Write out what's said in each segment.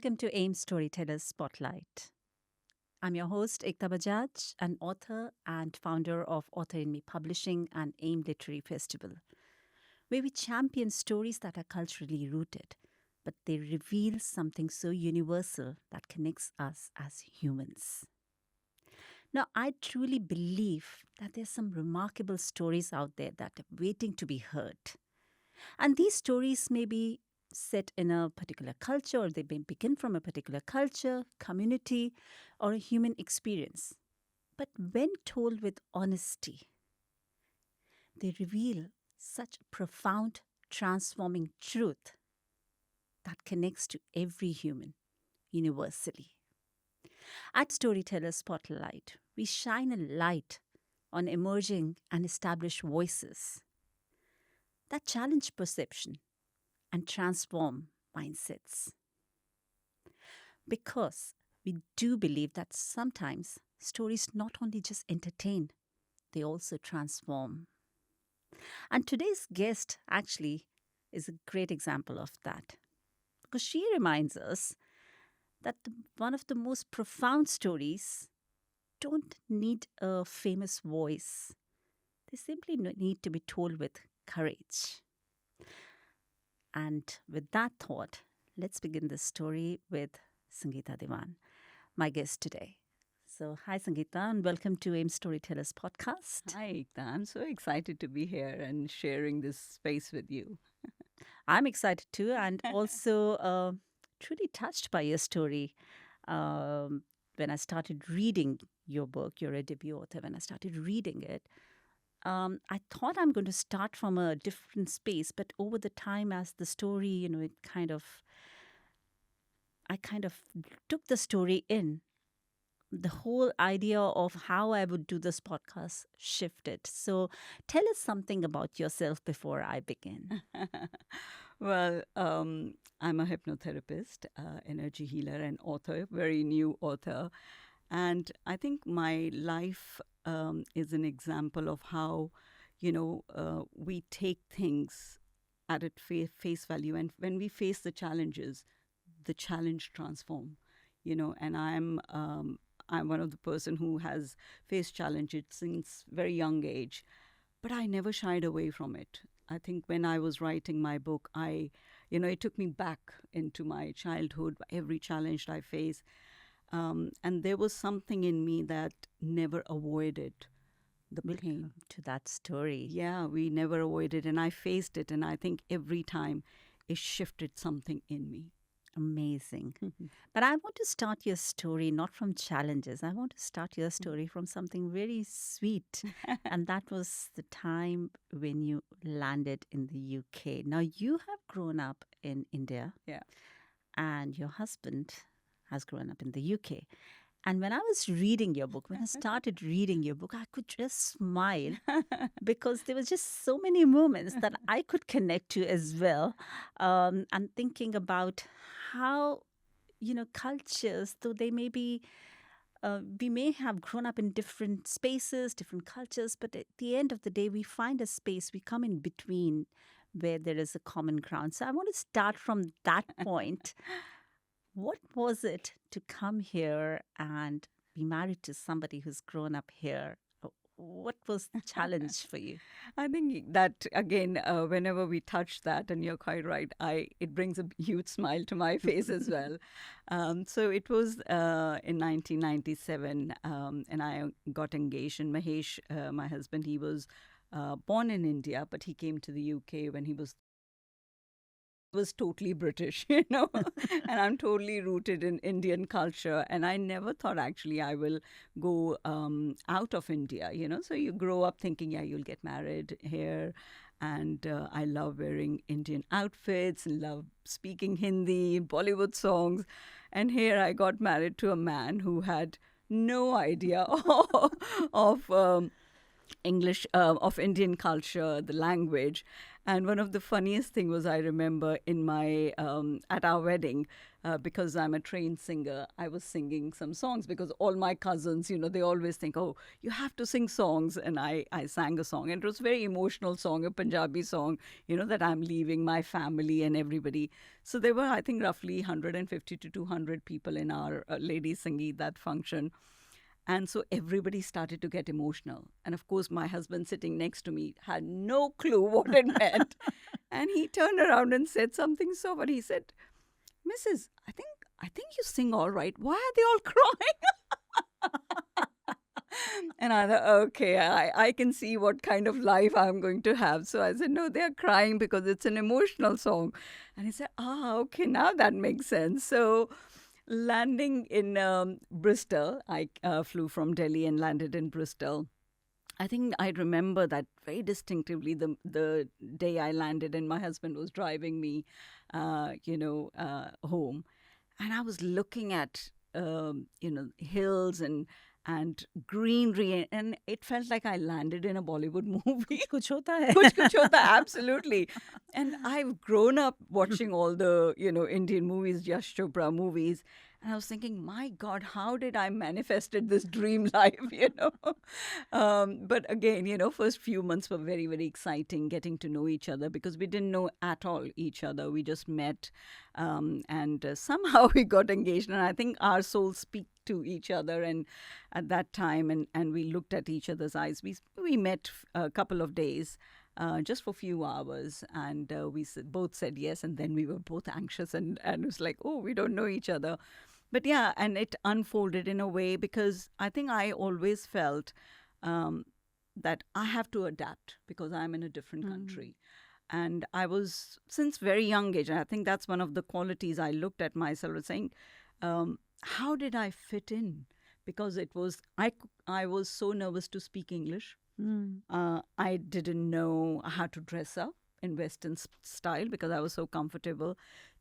welcome to AIM Storytellers Spotlight. I'm your host, Ekta Bajaj, an author and founder of Author in Me Publishing and AIM Literary Festival, where we champion stories that are culturally rooted, but they reveal something so universal that connects us as humans. Now, I truly believe that there's some remarkable stories out there that are waiting to be heard. And these stories may be set in a particular culture, or they may begin from a particular culture, community, or a human experience. But when told with honesty, they reveal such profound, transforming truth that connects to every human universally. At Storyteller Spotlight, we shine a light on emerging and established voices that challenge perception and transform mindsets. Because we do believe that sometimes stories not only just entertain, they also transform. And today's guest actually is a great example of that. Because she reminds us that one of the most profound stories don't need a famous voice. They simply need to be told with courage. And with that thought, let's begin the story with Sangeeta Dewan, my guest today. So, hi Sangeeta, and welcome to AIM Storytellers podcast. Hi, Ekta. I'm so excited to be here and sharing this space with you. I'm excited too, and also truly touched by your story. When I started reading your book, you're a debut author, when I started reading it, I thought I'm going to start from a different space, but over the time, as the story, I kind of took the story in. The whole idea of how I would do this podcast shifted. So, tell us something about yourself before I begin. Well, I'm a hypnotherapist, energy healer, and author, very new author. And I think my life is an example of how, we take things at its face value. And when we face the challenges, the challenge transform, and I'm one of the person who has faced challenges since very young age, but I never shied away from it. I think when I was writing my book, it took me back into my childhood, every challenge I faced. And there was something in me that never avoided the We'll pain. come to that story. Yeah, we never avoided, and I faced it. And I think every time it shifted something in me. Amazing. But I want to start your story not from challenges. I want to start your story from something very sweet. And that was the time when you landed in the UK. Now, you have grown up in India. Yeah. And your husband has grown up in the UK. And when I was reading your book, when I started reading your book, I could just smile because there was just so many moments that I could connect to as well. And thinking about how, cultures, though they may be, we may have grown up in different spaces, different cultures, but at the end of the day, we find a space, we come in between where there is a common ground. So I want to start from that point. What was it to come here and be married to somebody who's grown up here? What was the challenge for you? I think that again, whenever we touch that, and you're quite right, it brings a huge smile to my face as well. So it was in 1997, and I got engaged. And Mahesh, my husband, he was born in India, but he came to the UK when he was totally British, and I'm totally rooted in Indian culture. And I never thought actually I will go out of India, So you grow up thinking, yeah, you'll get married here. And I love wearing Indian outfits, love speaking Hindi, Bollywood songs. And here I got married to a man who had no idea of English, of Indian culture, the language. And one of the funniest thing was I remember in my at our wedding, because I'm a trained singer, I was singing some songs because all my cousins, they always think, oh, you have to sing songs. And I sang a song, and it was a very emotional song, a Punjabi song, that I'm leaving my family and everybody. So there were, I think, roughly 150 to 200 people in our Ladies Sangeet, that function. And so everybody started to get emotional. And of course, my husband sitting next to me had no clue what it meant. And he turned around and said something sober. He said, Mrs., I think you sing all right. Why are they all crying? And I thought, okay, I can see what kind of life I'm going to have. So I said, no, they're crying because it's an emotional song. And he said, okay, now that makes sense. So landing in Bristol, I flew from Delhi and landed in Bristol. I think I remember that very distinctively. The day I landed, and my husband was driving me, home, and I was looking at hills and greenery, and it felt like I landed in a Bollywood movie. कुछ होता है. Kuch hota, absolutely. And I've grown up watching all the, Indian movies, Yash Chopra movies. And I was thinking, my God, how did I manifested this dream life? But again, first few months were very, very exciting, getting to know each other, because we didn't know at all each other. We just met, and somehow we got engaged. And I think our souls speak to each other. And at that time, and we looked at each other's eyes. We met a couple of days. Just for a few hours, and we both said yes, and then we were both anxious, and it was like, oh, we don't know each other. But yeah, and it unfolded in a way, because I think I always felt that I have to adapt because I'm in a different country. And I was, since very young age, and I think that's one of the qualities I looked at myself and saying, how did I fit in? Because it was, I was so nervous to speak English. I didn't know how to dress up in Western style because I was so comfortable.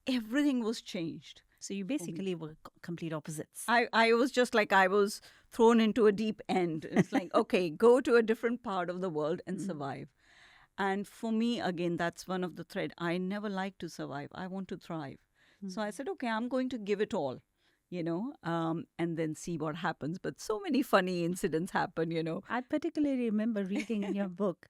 Everything was changed. So you basically were complete opposites. I was just like, I was thrown into a deep end. It's like, okay, go to a different part of the world and survive. And for me, again, that's one of the thread. I never like to survive. I want to thrive. So I said, okay, I'm going to give it all. And then see what happens. But so many funny incidents happen. I particularly remember reading in your book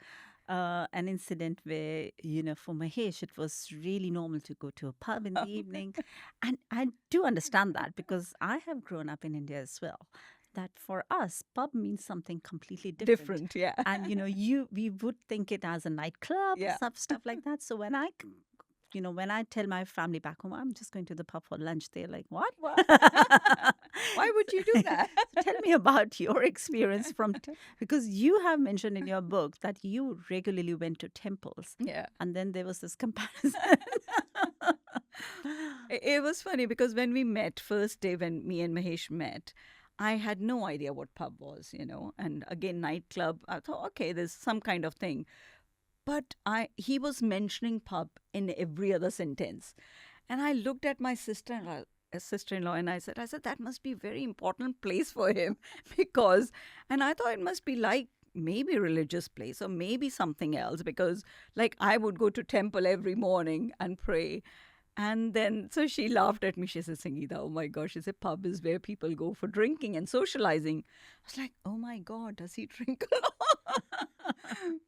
an incident where, for Mahesh, it was really normal to go to a pub in the evening. And I do understand that, because I have grown up in India as well. That for us, pub means something completely different. Different, yeah. And, we would think it as a nightclub, stuff like that. So when I tell my family back home, I'm just going to the pub for lunch, they're like, what? Why would you do that? Tell me about your experience because you have mentioned in your book that you regularly went to temples. Yeah. And then there was this comparison. It was funny because when we met, first day when me and Mahesh met, I had no idea what pub was, and again, nightclub. I thought, okay, there's some kind of thing. But he was mentioning pub in every other sentence. And I looked at my sister-in-law and I said, that must be a very important place for him and I thought it must be like maybe a religious place or maybe something else, because like I would go to temple every morning and pray. And then, so she laughed at me. She said, Sangeeta, oh my gosh, she said, pub is where people go for drinking and socializing. I was like, oh my God, does he drink a lot?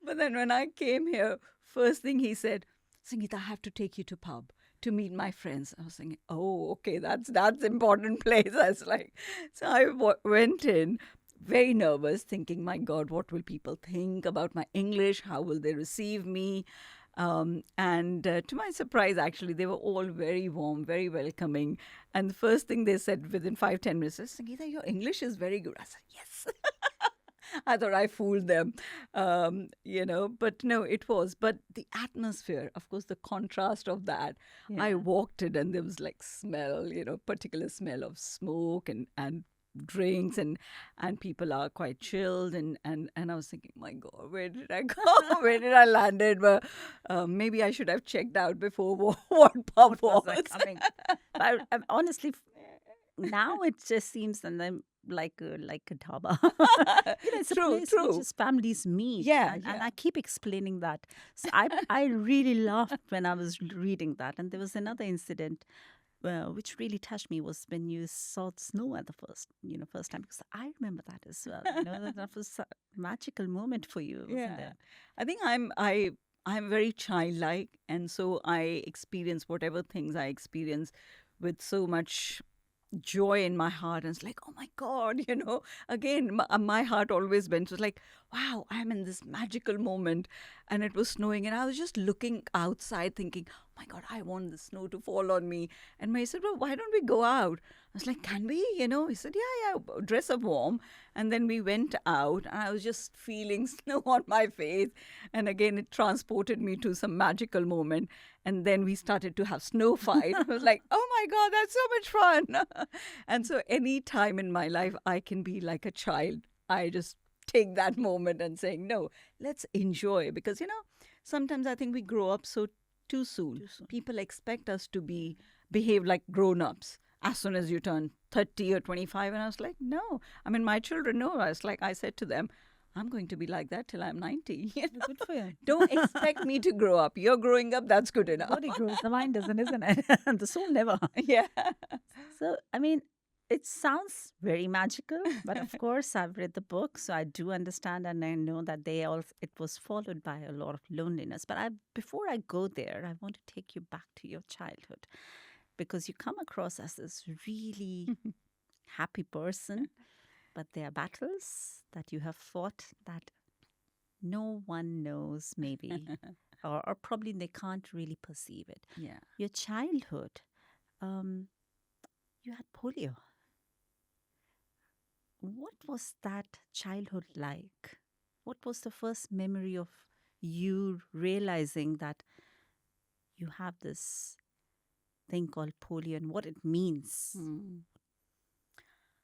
But then when I came here, first thing he said, Sangeeta, I have to take you to pub to meet my friends. I was thinking, oh, okay, that's important place. I was like, so I went in very nervous, thinking, my God, what will people think about my English? How will they receive me? And to my surprise, actually, they were all very warm, very welcoming. And the first thing they said within 5-10 minutes is, Sangeeta, your English is very good. I said, yes. I thought I fooled them, but no, it was. But the atmosphere, of course, the contrast of that, I walked in and there was like smell, particular smell of smoke and drinks and people are quite chilled and I was thinking, my God, where did I go? Where did I landed? But maybe I should have checked out before what pub was. Coming. But honestly, now it just seems, and then like a dhaba. It's a True, place which true. is families meet, Yeah, and yeah. I keep explaining that. So I really laughed when I was reading that. And there was another incident which really touched me was when you saw snow at the first time, because I remember that as well. That was a magical moment for you, wasn't Yeah. it? I think I'm very childlike, and so I experience whatever things I experience with so much joy in my heart. And it's like, oh my God, again, my heart always went. It was like, wow, I'm in this magical moment. And it was snowing. And I was just looking outside thinking, oh my God, I want the snow to fall on me. And May said, well, why don't we go out? I was like, can we? He said, yeah, dress up warm. And then we went out, and I was just feeling snow on my face. And again, it transported me to some magical moment. And then we started to have snow fight. I was like, oh my God, that's so much fun. And so any time in my life I can be like a child, I just take that moment and saying, no, let's enjoy. Because, sometimes I think we grow up so too soon. Too soon. People expect us to behave like grown-ups as soon as you turn 30 or 25. And I was like, no. I mean, my children know. I said to them, I'm going to be like that till I'm 90. Good for you. Don't expect me to grow up. You're growing up, that's good The enough. body grows, the mind doesn't, isn't it? And the soul never. Yeah. So, I mean, it sounds very magical, but of course, I've read the book, so I do understand, and I know that it was followed by a lot of loneliness. But before I go there, I want to take you back to your childhood, because you come across as this really happy person, but there are battles that you have fought that no one knows, maybe, or probably they can't really perceive it. Yeah. Your childhood, um, you had polio. What was that childhood like? What was the first memory of you realizing that you have this thing called polio and what it means? Mm.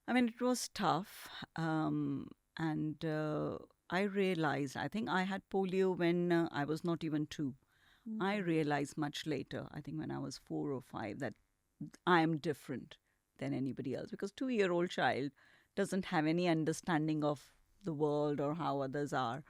I mean, it was tough. And I realized, I think I had polio when I was not even 2. I realized much later, I think when I was 4 or 5, that I am different than anybody else, because 2-year-old child doesn't have any understanding of the world or how others are.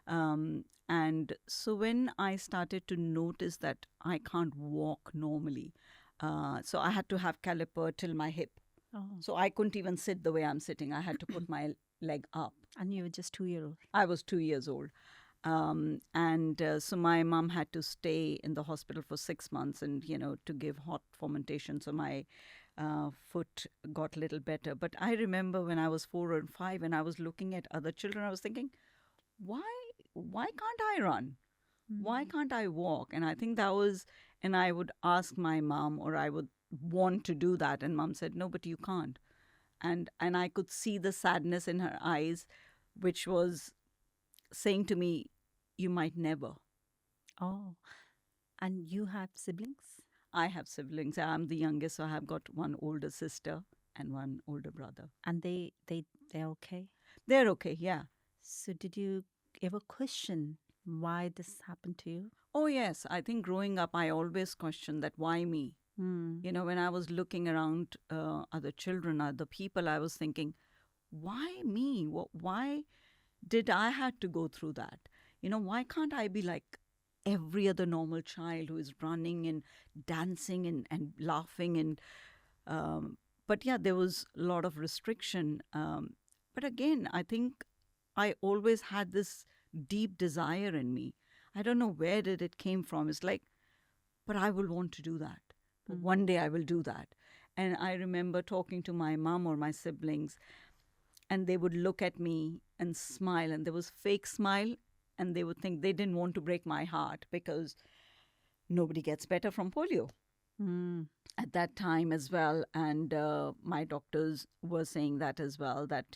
And so when I started to notice that I can't walk normally, so I had to have caliper till my hip. Oh, So I couldn't even sit the way I'm sitting. I had to put my leg up. and you were just 2 year old. I was 2 years old. And so my mom had to stay in the hospital for 6 months and, to give hot fomentation. So my foot got a little better. But I remember when I was 4 and 5 and I was looking at other children, I was thinking, why can't I run? Why can't I walk? And I think that was, and I would ask my mom, or I would want to do that. And mom said, no, but you can't. And I could see the sadness in her eyes, which was saying to me, you might never. Oh, and you have siblings? I have siblings. I'm the youngest, so I have got one older sister and one older brother. And they're okay? They're okay, yeah. So did you ever question why this happened to you? Oh, yes. I think growing up, I always questioned that, why me? When I was looking around other children, other people, I was thinking, why me? Why did I have to go through that? Why can't I be like every other normal child who is running and dancing and laughing? But yeah, there was a lot of restriction. But again, I think I always had this deep desire in me. I don't know where did it came from. It's like, but I will want to do that. One day I will do that. And I remember talking to my mom or my siblings, and they would look at me and smile, and there was fake smile, and they would think they didn't want to break my heart because nobody gets better from polio at that time as well. And my doctors were saying that as well, that,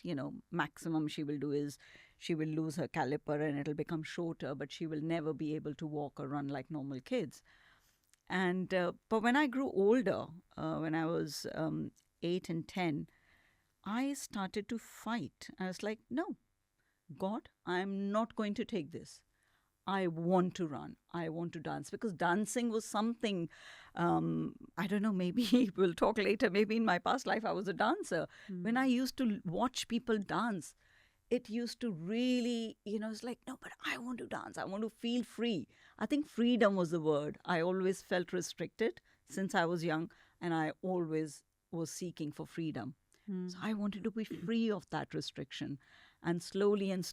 maximum she will do is she will lose her caliper and it'll become shorter, but she will never be able to walk or run like normal kids. And but when I grew older, when I was 8 and 10, I started to fight. I was like, no, God, I'm not going to take this. I want to run. I want to dance because dancing was something, I don't know, maybe we'll talk later. Maybe in my past life, I was a dancer. When I used to watch people dance, it used to really, it's like, no, but I want to dance. I want to feel free. I think freedom was the word. I always felt restricted since I was young, and I always was seeking for freedom. So I wanted to be free of that restriction. And slowly, And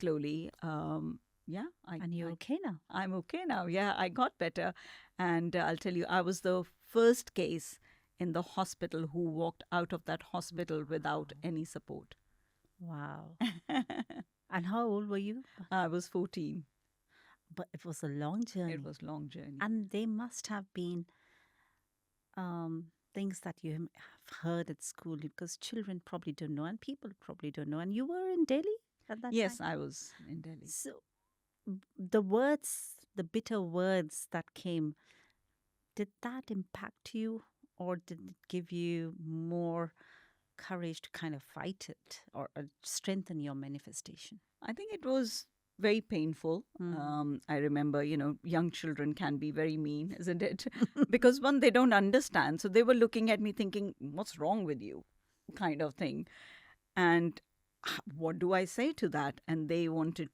you're okay now. I'm okay now. Yeah, I got better. And I'll tell you, I was the first case in the hospital who walked out of that hospital without any support. Wow. And how old were you? I was 14. But it was a long journey. It was a long journey. And they must have been things that you have heard at school because children probably don't know and people probably don't know. And you were in Delhi at that Yes, time? I was in Delhi. So the words, the bitter words that came, did that impact you or did it give you more courage to kind of fight it or strengthen your manifestation? I think it was very painful. I remember, young children can be very mean, isn't it? Because one, they don't understand. So they were looking at me thinking, what's wrong with you? Kind of thing. And what do I say to that? And they wanted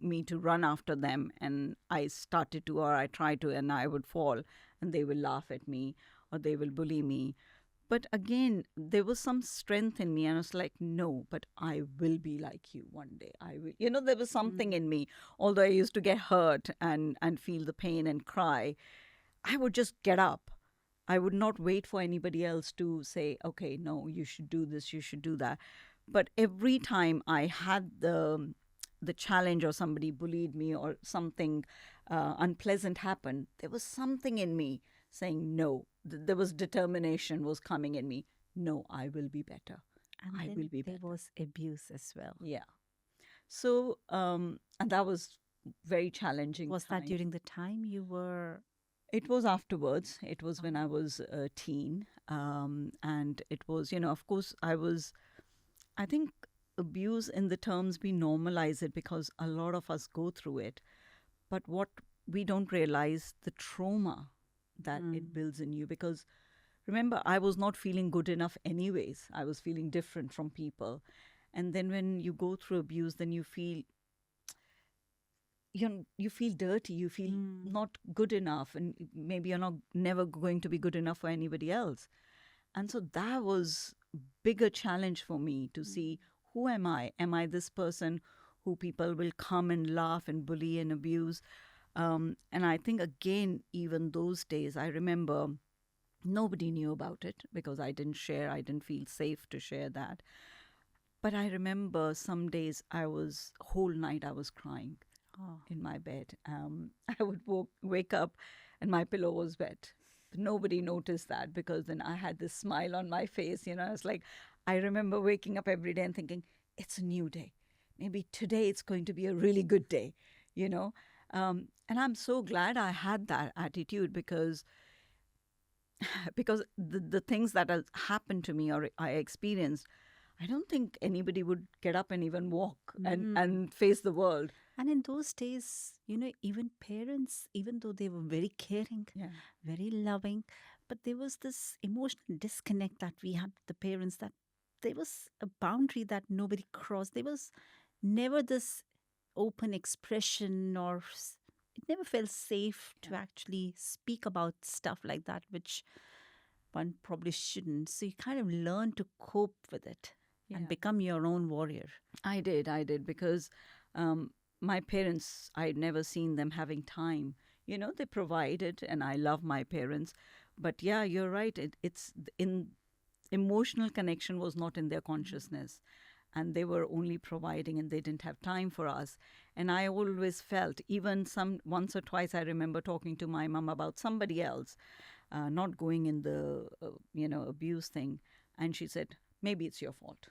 me to run after them. And I started to, or I tried to, and I would fall and they will laugh at me or they will bully me. But again, there was some strength in me, and I was like, no, but I will be like you one day. I will. There was something in me. Although I used to get hurt and feel the pain and cry, I would just get up. I would not wait for anybody else to say, okay, no, you should do this, you should do that. But every time I had the challenge or somebody bullied me or something unpleasant happened, there was something in me saying no. There was determination was coming in me. No, I will be better. And I then will be there better. was abuse as well. Yeah. So, and that was very challenging. Was that time. during the time you were? It was afterwards. It was when I was a teen. And it was, of course, I think abuse in the terms we normalize it because a lot of us go through it. But what we don't realize the trauma that it builds in you, because remember, I was not feeling good enough anyways. I was feeling different from people. And then when you go through abuse, then you feel you feel dirty, you feel not good enough, and maybe you're not never going to be good enough for anybody else. And so that was bigger challenge for me to see, who am I? Am I this person who people will come and laugh and bully and abuse? And I think, again, even those days, I remember nobody knew about it because I didn't share. I didn't feel safe to share that. But I remember some days whole night I was crying in my bed. I would wake up and my pillow was wet. But nobody noticed that because then I had this smile on my face. It's like, I remember waking up every day and thinking, it's a new day. Maybe today it's going to be a really good day, And I'm so glad I had that attitude because the things that have happened to me or I experienced, I don't think anybody would get up and even walk and face the world. And in those days, even parents, even though they were very caring, very loving, but there was this emotional disconnect that we had with the parents, that there was a boundary that nobody crossed. There was never this open expression or it never felt safe to actually speak about stuff like that, which one probably shouldn't. So you kind of learn to cope with it and become your own warrior. I did because my parents, I'd never seen them having time. They provided, and I love my parents. But yeah, you're right. It's in emotional connection was not in their consciousness. And they were only providing and they didn't have time for us. And I always felt, even once or twice, I remember talking to my mom about somebody else, not going in the, abuse thing. And she said, maybe it's your fault.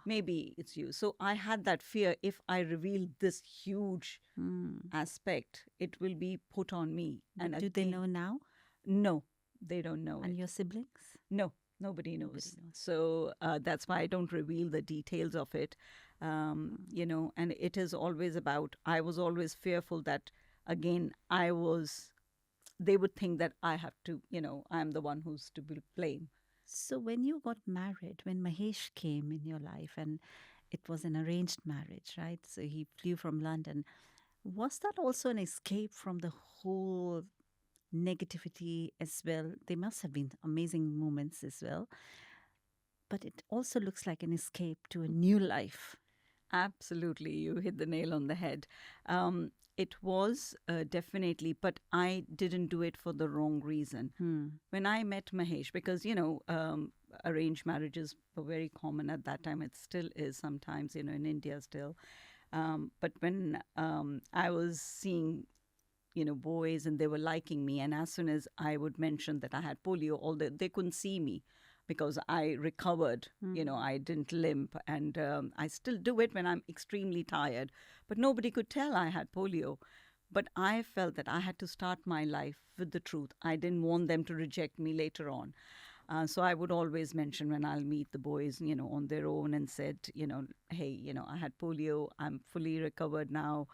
Maybe it's you. So I had that fear, if I reveal this huge aspect, it will be put on me. And do they know now? No, they don't know. And your siblings? No. Nobody knows. So that's why I don't reveal the details of it, and it is always about, I was always fearful that again, they would think that I have to, I'm the one who's to be blamed. So when you got married, when Mahesh came in your life, and it was an arranged marriage, right? So he flew from London. Was that also an escape from the whole negativity as well? There must have been amazing moments as well, but it also looks like an escape to a new life. Absolutely, you hit the nail on the head. It was definitely, but I didn't do it for the wrong reason. Hmm. When I met Mahesh, because arranged marriages were very common at that time. It still is sometimes, in India still. But when I was seeing, boys and they were liking me, and as soon as I would mention that I had polio, although they couldn't see me because I recovered, I didn't limp, and I still do it when I'm extremely tired. But nobody could tell I had polio. But I felt that I had to start my life with the truth. I didn't want them to reject me later on. So I would always mention when I'll meet the boys, on their own and said, hey, I had polio. I'm fully recovered now.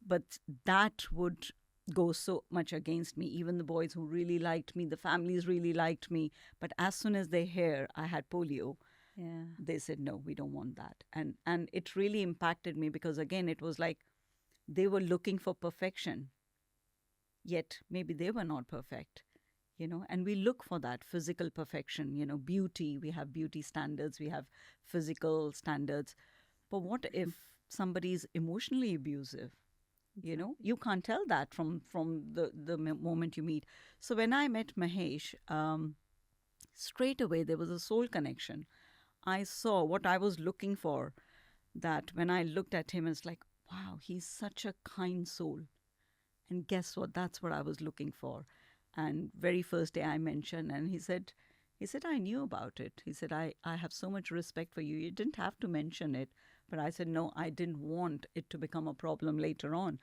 But that would go so much against me. Even the boys who really liked me, the families really liked me. But as soon as they hear I had polio, Yeah. they said, no, we don't want that. And it really impacted me because, again, it was like they were looking for perfection, yet maybe they were not perfect. And we look for that physical perfection, beauty. We have beauty standards, we have physical standards. But what if somebody is emotionally abusive? You can't tell that from the moment you meet. So when I met Mahesh, straight away there was a soul connection. I saw what I was looking for, that when I looked at him, it's like, wow, he's such a kind soul. And guess what? That's what I was looking for. And very first day I mentioned, and he said, I knew about it. He said, I have so much respect for you. You didn't have to mention it. But I said, no, I didn't want it to become a problem later on.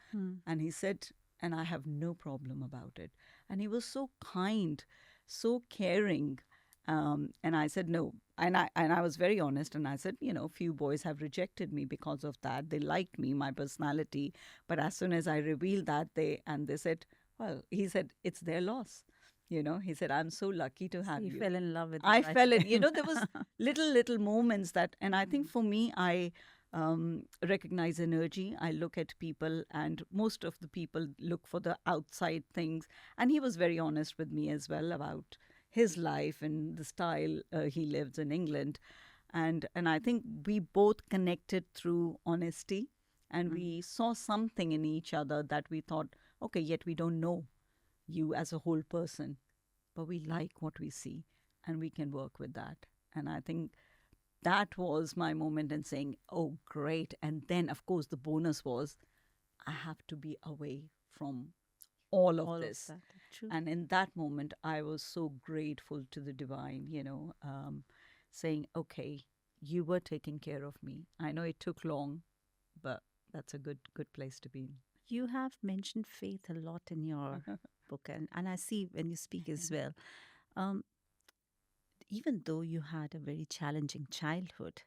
And he said, and I have no problem about it. And he was so kind, so caring. And I said, no. And I was very honest. And I said, a few boys have rejected me because of that. They liked me, my personality. But as soon as I revealed that, they said, well, he said, it's their loss. He said, I'm so lucky to have You you. fell in love with I it, right fell in, away. there was little moments that, and I think for me, I recognize energy. I look at people, and most of the people look for the outside things. And he was very honest with me as well about his life and the style he lives in England. And I think we both connected through honesty, and we saw something in each other that we thought, okay, yet we don't know you as a whole person, but we like what we see and we can work with that. And I think that was my moment in saying, oh, great. And then, of course, the bonus was I have to be away from all of All of this. that. True. And in that moment, I was so grateful to the divine, saying, okay, you were taking care of me. I know it took long, but that's a good place to be in. You have mentioned faith a lot in your book, and I see when you speak as well. Um, Even though you had a very challenging childhood,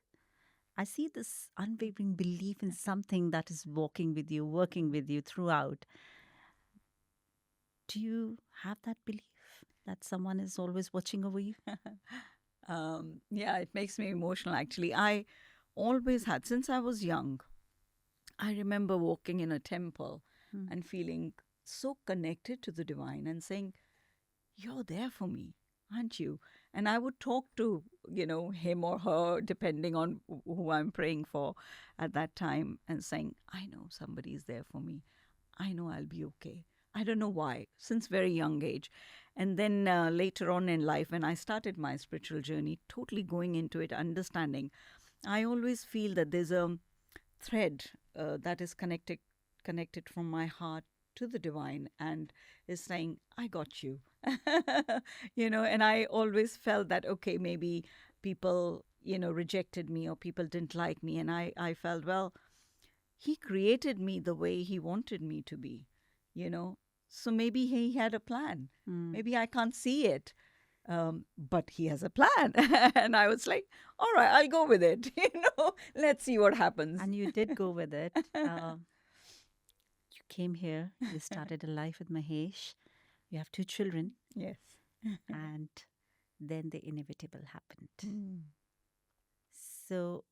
I see this unwavering belief in something that is walking with you, working with you throughout. Do you have that belief that someone is always watching over you? Yeah, it makes me emotional actually. I always had, since I was young, I remember walking in a temple and feeling so connected to the divine and saying, you're there for me, aren't you? And I would talk to, him or her, depending on who I'm praying for at that time, and saying, I know somebody is there for me. I know I'll be okay. I don't know why, since very young age. And then later on in life, when I started my spiritual journey, totally going into it, understanding, I always feel that there's a thread that is connected from my heart to the divine, and is saying, I got you. And I always felt that, okay, maybe people, rejected me or people didn't like me. And I felt, well, he created me the way he wanted me to be, so maybe he had a plan. Maybe I can't see it. But he has a plan. And I was like, all right, I'll go with it. Let's see what happens. And you did go with it. came here, you started a life with Mahesh, you have 2 children, Yes. and then the inevitable happened. Mm. So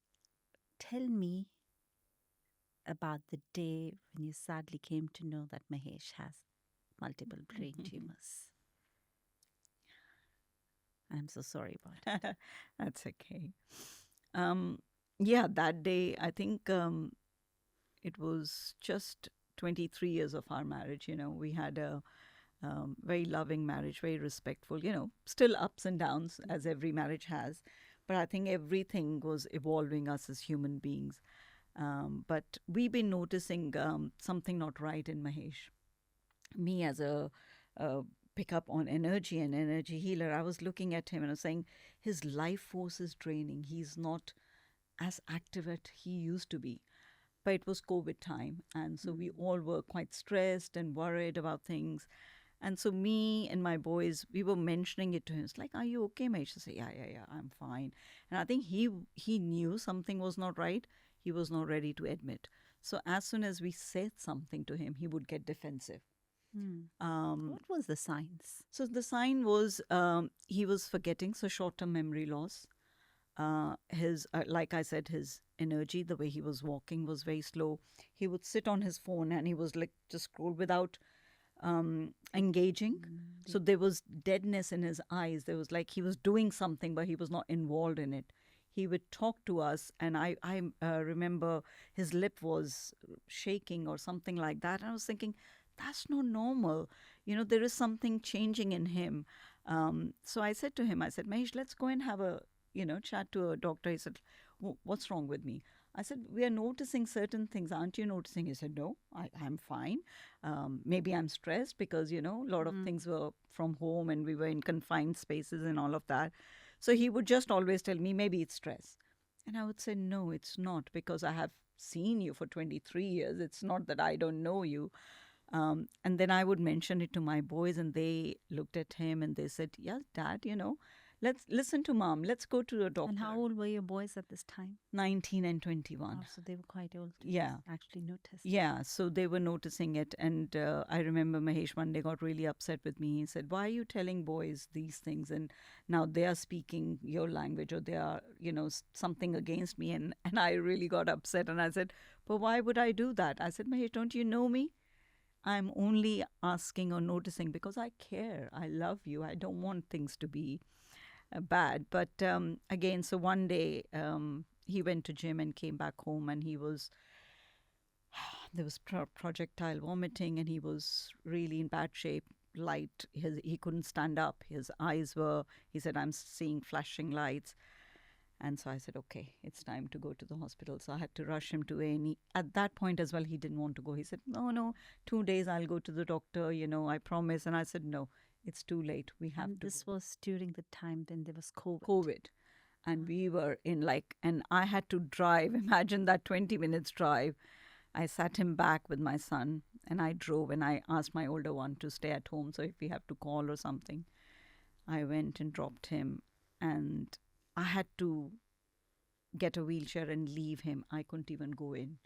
tell me about the day when you sadly came to know that Mahesh has multiple brain tumors. I'm so sorry about it. That's okay. Yeah, that day, I think it was just 23 years of our marriage. We had a very loving marriage, very respectful, still ups and downs as every marriage has. But I think everything was evolving us as human beings. But we've been noticing something not right in Mahesh. Me as a pickup on energy and energy healer, I was looking at him and I was saying his life force is draining. He's not as active as he used to be. But it was COVID time, and so we all were quite stressed and worried about things. And so me and my boys, we were mentioning it to him. It's like, "Are you okay, mate?" He said, "Yeah, I'm fine." And I think he knew something was not right. He was not ready to admit. So as soon as we said something to him, he would get defensive. What was the signs? So the sign was he was forgetting, so short-term memory loss. His like I said, his energy, the way he was walking was very slow. He would sit on his phone and he was like just scroll without engaging. So there was deadness in his eyes. There was like he was doing something, but he was not involved in it. He would talk to us, and I remember his lip was shaking or something like that. And I was thinking, that's not normal. There is something changing in him. So I said to him, I said, Mahesh, let's go and have a chat to a doctor. He said, what's wrong with me? I said, we are noticing certain things. Aren't you noticing? He said, no, I'm fine. Maybe I'm stressed because, a lot of things were from home and we were in confined spaces and all of that. So he would just always tell me, maybe it's stress. And I would say, no, it's not, because I have seen you for 23 years. It's not that I don't know you. And then I would mention it to my boys, and they looked at him and they said, yeah, Dad, let's listen to Mom. Let's go to a doctor. And how old were your boys at this time? 19 and 21. Oh, so they were quite old to Yeah. actually notice. Yeah, so they were noticing it. And I remember Mahesh one day got really upset with me. He said, why are you telling boys these things? And now they are speaking your language, or they are, something against me. And I really got upset. And I said, but why would I do that? I said, Mahesh, don't you know me? I'm only asking or noticing because I care. I love you. I don't want things to be bad. But again, so one day he went to gym and came back home, and there was projectile vomiting, and he was really in bad shape. He couldn't stand up. His eyes were, he said, I'm seeing flashing lights. And so I said, okay, it's time to go to the hospital. So I had to rush him to A&E. At that point as well, he didn't want to go. He said, no, 2 days I'll go to the doctor, I promise. And I said, no, it's too late. We have And to this go. was during the time then there was COVID. COVID. And we were and I had to drive. Imagine that 20 minutes drive. I sat him back with my son, and I drove, and I asked my older one to stay at home. So if we have to call or something, I went and dropped him, and I had to get a wheelchair and leave him. I couldn't even go in.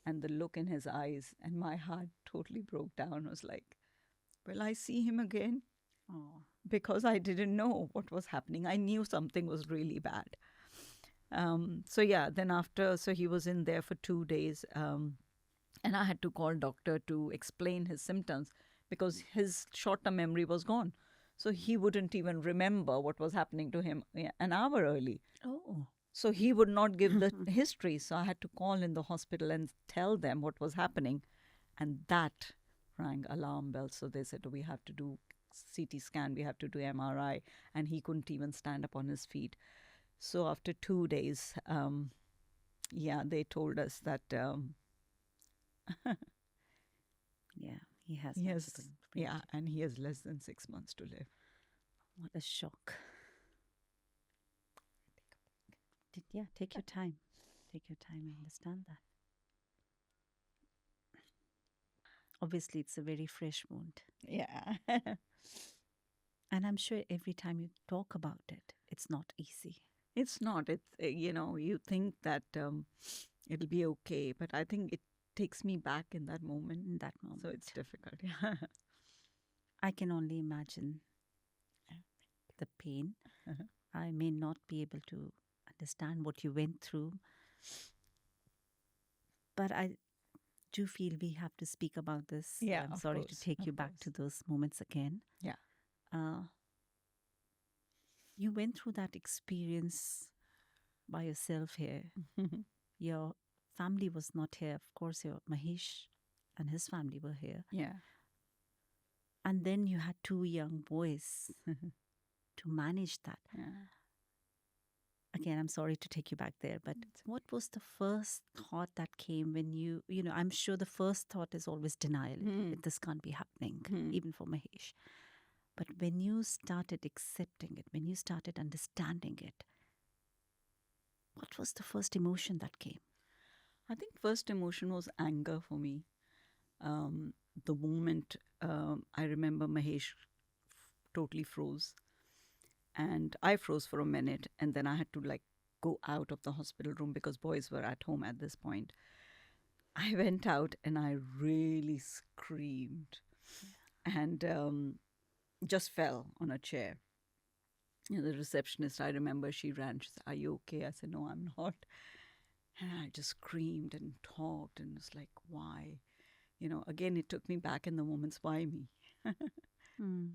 And the look in his eyes, and my heart totally broke down. I was like, will I see him again? Oh. Because I didn't know what was happening. I knew something was really bad. So yeah, then after, so he was in there for 2 days. And I had to call doctor to explain his symptoms, because his short-term memory was gone. So he wouldn't even remember what was happening to him an hour early. Oh. So he would not give the history. So I had to call in the hospital and tell them what was happening. And that rang alarm bells. So they said, we have to do CT scan, we have to do MRI. And he couldn't even stand up on his feet. So after 2 days, they told us that Yeah, he has. he has, multiple brain and he has less than 6 months to live. What a shock. Take your time. Take your time. I understand that. Obviously, it's a very fresh wound. Yeah. And I'm sure every time you talk about it, it's not easy. It's not. It's, you think that it'll be okay. But I think takes me back in that moment. in that moment. So it's difficult. Yeah. I can only imagine the pain. I may not be able to understand what you went through, but I do feel we have to speak about this. Yeah, I'm of sorry to course. take Of you back to course. those moments again. Yeah. Uh, you went through that experience by yourself here. Your family was not here. Of course, your Mahesh and his family were here. Yeah. And then you had two young boys to manage that. Yeah. Again, I'm sorry to take you back there, but It's- what was the first thought that came when I'm sure the first thought is always denial. Mm. This can't be happening, Mm. even for Mahesh. But when you started accepting it, when you started understanding it, what was the first emotion that came? I think first emotion was anger for me. Um, the moment I remember Mahesh totally froze, and I froze for a minute, and then I had to like go out of the hospital room because boys were at home at this point. I went out and I really screamed and just fell on a chair. The receptionist, I remember, she ran. She said, "Are you okay?" I said, "No, I'm not." And I just screamed and talked and was like, "Why?" Again, it took me back in the moments, why me? Mm.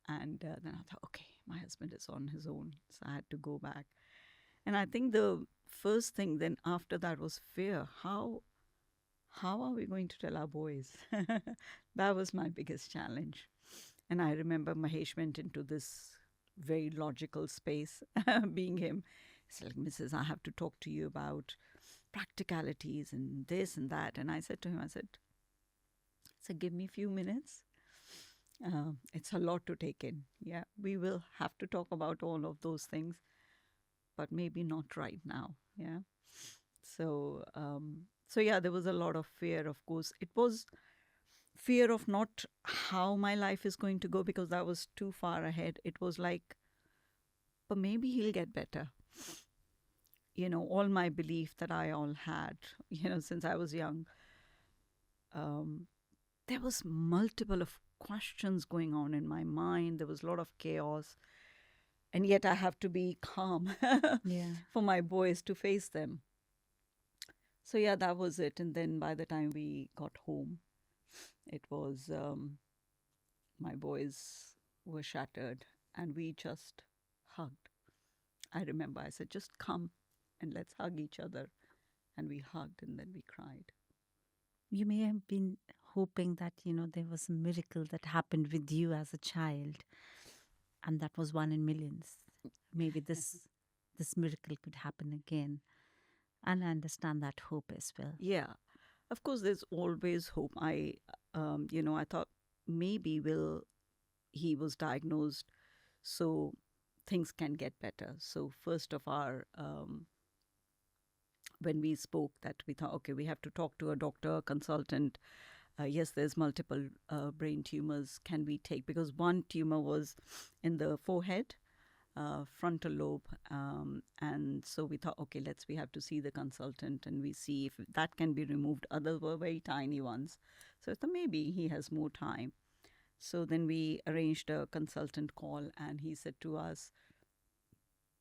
And then I thought, okay, my husband is on his own. So I had to go back. And I think the first thing then after that was fear. How are we going to tell our boys? That was my biggest challenge. And I remember Mahesh went into this very logical space, being him. He's like, "Mrs., I have to talk to you about practicalities and this and that." And I said to him, so give me a few minutes. It's a lot to take in. Yeah, we will have to talk about all of those things, but maybe not right now. Yeah. So yeah, there was a lot of fear. Of course, it was fear of not how my life is going to go because that was too far ahead. It was like, but maybe he'll get better. All my belief that I all had, since I was young, um, there was multiple of questions going on in my mind. There was a lot of chaos, and yet I have to be calm Yeah. for my boys to face them. So yeah, that was it. And then by the time we got home, it was my boys were shattered, and we just hugged. I remember I said, "Just come and let's hug each other," and we hugged, and then we cried. You may have been hoping that, there was a miracle that happened with you as a child, and that was one in millions. Maybe this miracle could happen again. And I understand that hope as well. Yeah, of course, there's always hope. I thought maybe he was diagnosed, so things can get better. So first of our, when we spoke, that we thought, okay, we have to talk to a doctor, a consultant. Yes, there's multiple brain tumors. Can we take, because one tumor was in the forehead, frontal lobe, and so we thought, okay, we have to see the consultant and we see if that can be removed. Others were very tiny ones, so I thought maybe he has more time. So then we arranged a consultant call, and he said to us,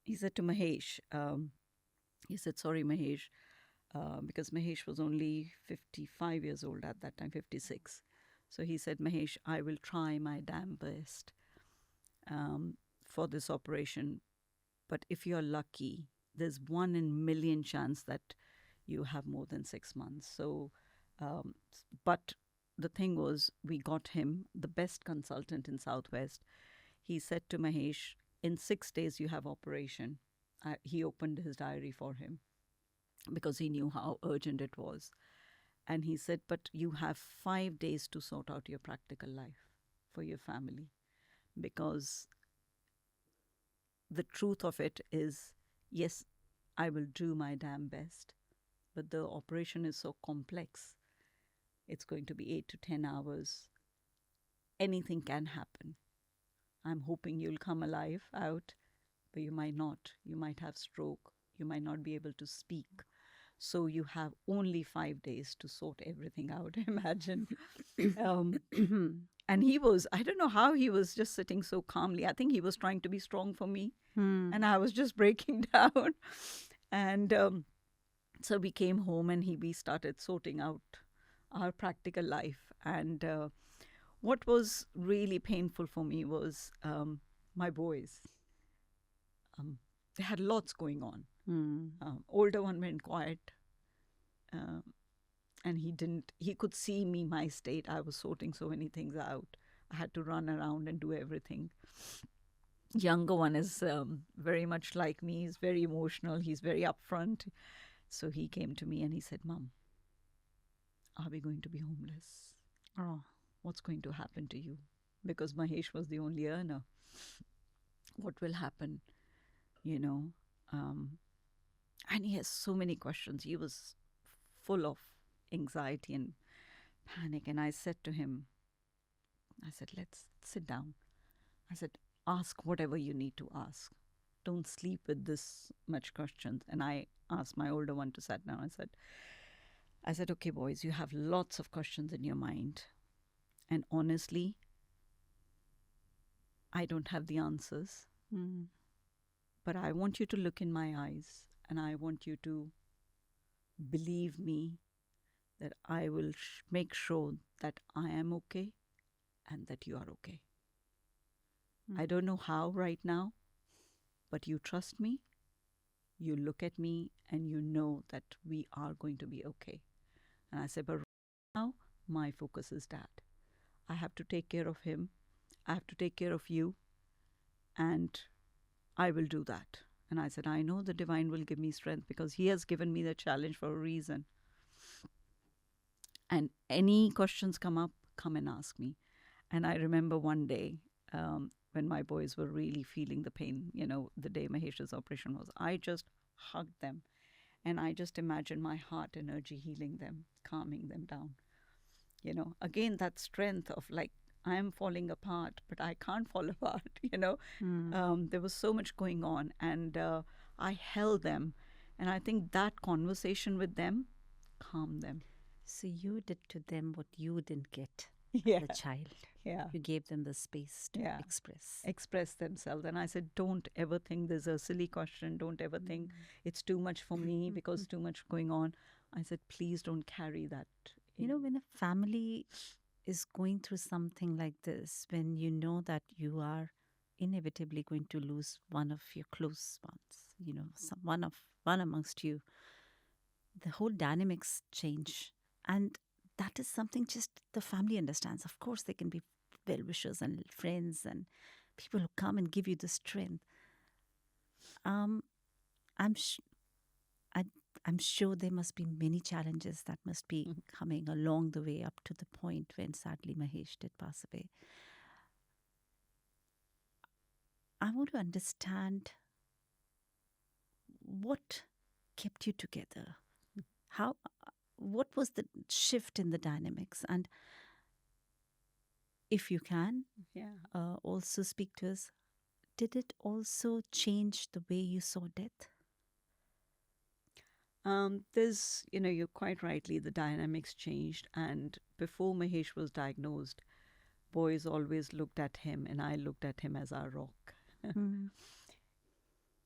he said to Mahesh, he said, "Sorry, Mahesh," because Mahesh was only 55 years old at that time, 56. So he said, "Mahesh, I will try my damn best for this operation. But if you're lucky, there's 1 in a million chance that you have more than 6 months." So, but the thing was, we got him the best consultant in Southwest. He said to Mahesh, "In 6 days, you have operation." He opened his diary for him because he knew how urgent it was. And he said, "But you have 5 days to sort out your practical life for your family, because the truth of it is, yes, I will do my damn best, but the operation is so complex. It's going to be 8 to 10 hours. Anything can happen. I'm hoping you'll come alive out, but you might not. You might have stroke. You might not be able to speak. So you have only 5 days to sort everything out. Imagine. Um, and he was, I don't know how he was just sitting so calmly. I think he was trying to be strong for me, and I was just breaking down. And so we came home, and we started sorting out our practical life. And what was really painful for me was my boys. They had lots going on. Older one went quiet, um, and he could see me, my state. I was sorting so many things out. I had to run around and do everything. Younger one is very much like me. He's very emotional. He's very upfront. So he came to me and he said, Mom, are we going to be homeless? Oh. What's going to happen to you? Because Mahesh was the only earner. What will happen? You know? And he has so many questions. He was full of anxiety and panic. And I said to him, I said, let's sit down. I said, ask whatever you need to ask. Don't sleep with this much questions. And I asked my older one to sit down. I said, okay, boys, you have lots of questions in your mind. And honestly, I don't have the answers. But I want you to look in my eyes, and I want you to believe me that I will make sure that I am okay and that you are okay. I don't know how right now, but you trust me, you look at me, and you know that we are going to be okay. And I said, but right now, my focus is Dad. I have to take care of him. I have to take care of you. And I will do that. And I said, I know the divine will give me strength because he has given me the challenge for a reason. And any questions come up, come and ask me. And I remember one day when my boys were really feeling the pain, the day Mahesh's operation was, I just hugged them. And I just imagined my heart energy healing them, calming them down. Again, that strength of like, I am falling apart, but I can't fall apart, There was so much going on, and I held them. And I think that conversation with them calmed them. So you did to them what you didn't get Yeah. as a child. Yeah. You gave them the space to Yeah. Express themselves. And I said, don't ever think there's a silly question. Don't ever think it's too much for me because too much going on. I said, please don't carry that. When a family is going through something like this, when you know that you are inevitably going to lose one of your close ones, one amongst you, the whole dynamics change. And that is something just the family understands. Of course, there can be well-wishers and friends and people who come and give you the strength. I'm sure there must be many challenges that must be coming along the way up to the point when sadly Mahesh did pass away. I want to understand what kept you together. What was the shift in the dynamics? And if you can, also speak to us. Did it also change the way you saw death? There's, you're quite rightly, the dynamics changed. And before Mahesh was diagnosed, boys always looked at him and I looked at him as our rock.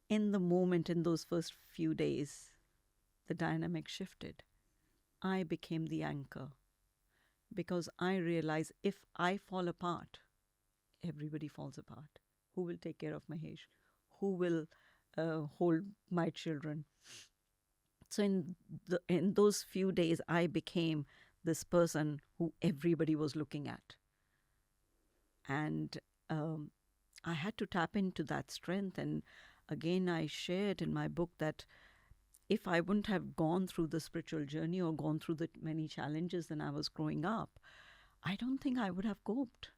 In the moment, in those first few days, the dynamic shifted. I became the anchor because I realized if I fall apart, everybody falls apart. Who will take care of Mahesh? Who will hold my children? So in those few days, I became this person who everybody was looking at. And I had to tap into that strength. And again, I shared in my book that if I wouldn't have gone through the spiritual journey or gone through the many challenges when I was growing up, I don't think I would have coped,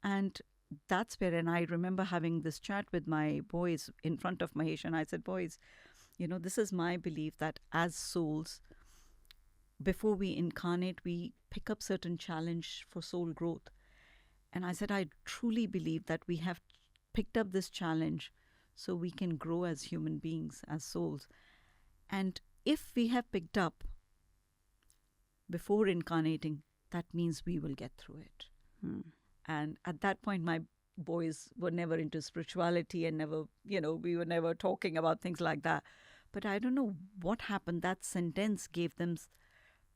And that's where, and I remember having this chat with my boys in front of Mahesh, and I said, boys, this is my belief that as souls, before we incarnate, we pick up certain challenge for soul growth. And I said, I truly believe that we have picked up this challenge so we can grow as human beings, as souls. And if we have picked up before incarnating, that means we will get through it. And at that point, my boys were never into spirituality and never, we were never talking about things like that. But I don't know what happened. That sentence gave them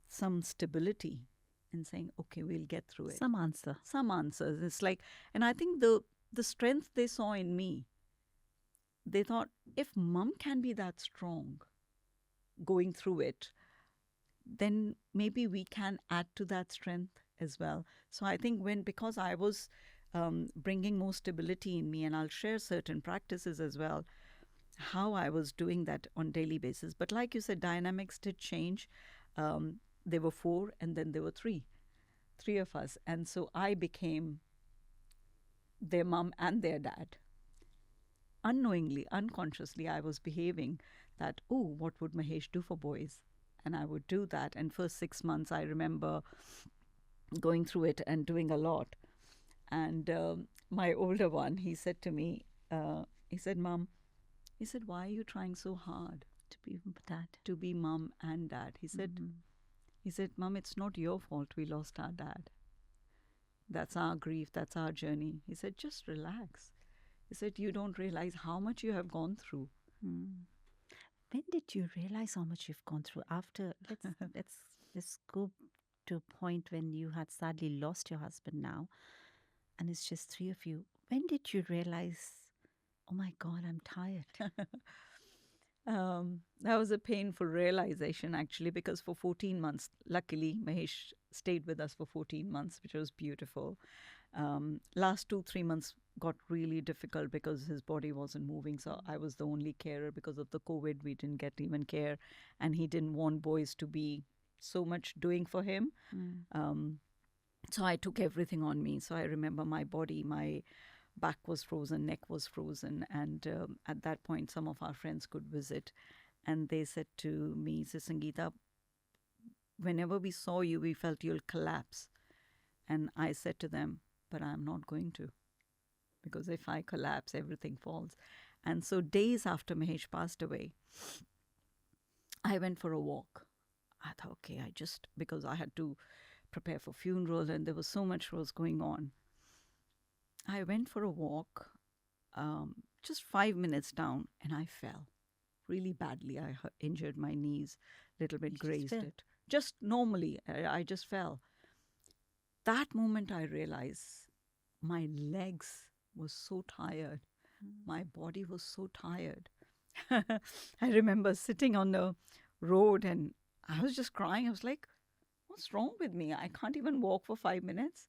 some stability in saying, okay, we'll get through it. Some answer. Some answers. It's like, and I think the strength they saw in me, they thought, if mom can be that strong going through it, then maybe we can add to that strength as well. So I think because I was bringing more stability in me, and I'll share certain practices as well, how I was doing that on daily basis. But like you said, dynamics did change. There were 4, and then there were 3 of us. And so I became their mom and their dad. Unknowingly, unconsciously, I was behaving that, oh, what would Mahesh do for boys? And I would do that. And first 6 months, I remember going through it and doing a lot. And my older one, he said to me, he said, Mom, he said, why are you trying so hard To be dad. to be mom and dad? He said, Mom, it's not your fault we lost our dad. That's our grief. That's our journey. He said, just relax. He said, you don't realize how much you have gone through. When did you realize how much you've gone through? After, let's go to a point when you had sadly lost your husband now, and it's just 3 of you. When did you realize, oh my God, I'm tired? That was a painful realization, actually, because for 14 months, luckily, Mahesh stayed with us for 14 months, which was beautiful. Last 2-3 months got really difficult because his body wasn't moving. So I was the only carer because of the COVID. We didn't get even care. And he didn't want boys to be so much doing for him. So I took everything on me. So I remember my body, my back was frozen, neck was frozen. And at that point, some of our friends could visit. And they said to me, Sangeeta, whenever we saw you, we felt you'll collapse. And I said to them, but I'm not going to. Because if I collapse, everything falls. And so days after Mahesh passed away, I went for a walk. I thought, okay, because I had to prepare for funeral and there was so much was going on. I went for a walk, just 5 minutes down, and I fell really badly. I injured my knees, a little bit grazed it. Just normally, I just fell. That moment I realized my legs were so tired. My body was so tired. I remember sitting on the road and I was just crying. I was like, what's wrong with me? I can't even walk for 5 minutes.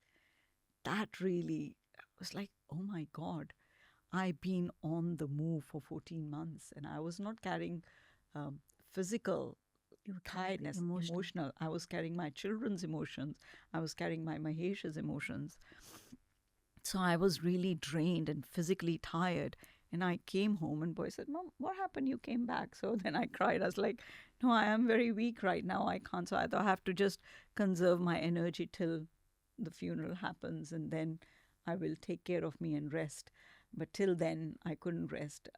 That really was like, oh my God, I've been on the move for 14 months and I was not carrying physical tiredness, emotional. I was carrying my children's emotions. I was carrying my Mahesh's emotions. So I was really drained and physically tired. And I came home and boy said, Mom, what happened? You came back. So then I cried. I was like, no, I am very weak right now. I can't. So I thought I have to just conserve my energy till the funeral happens. And then I will take care of me and rest. But till then, I couldn't rest.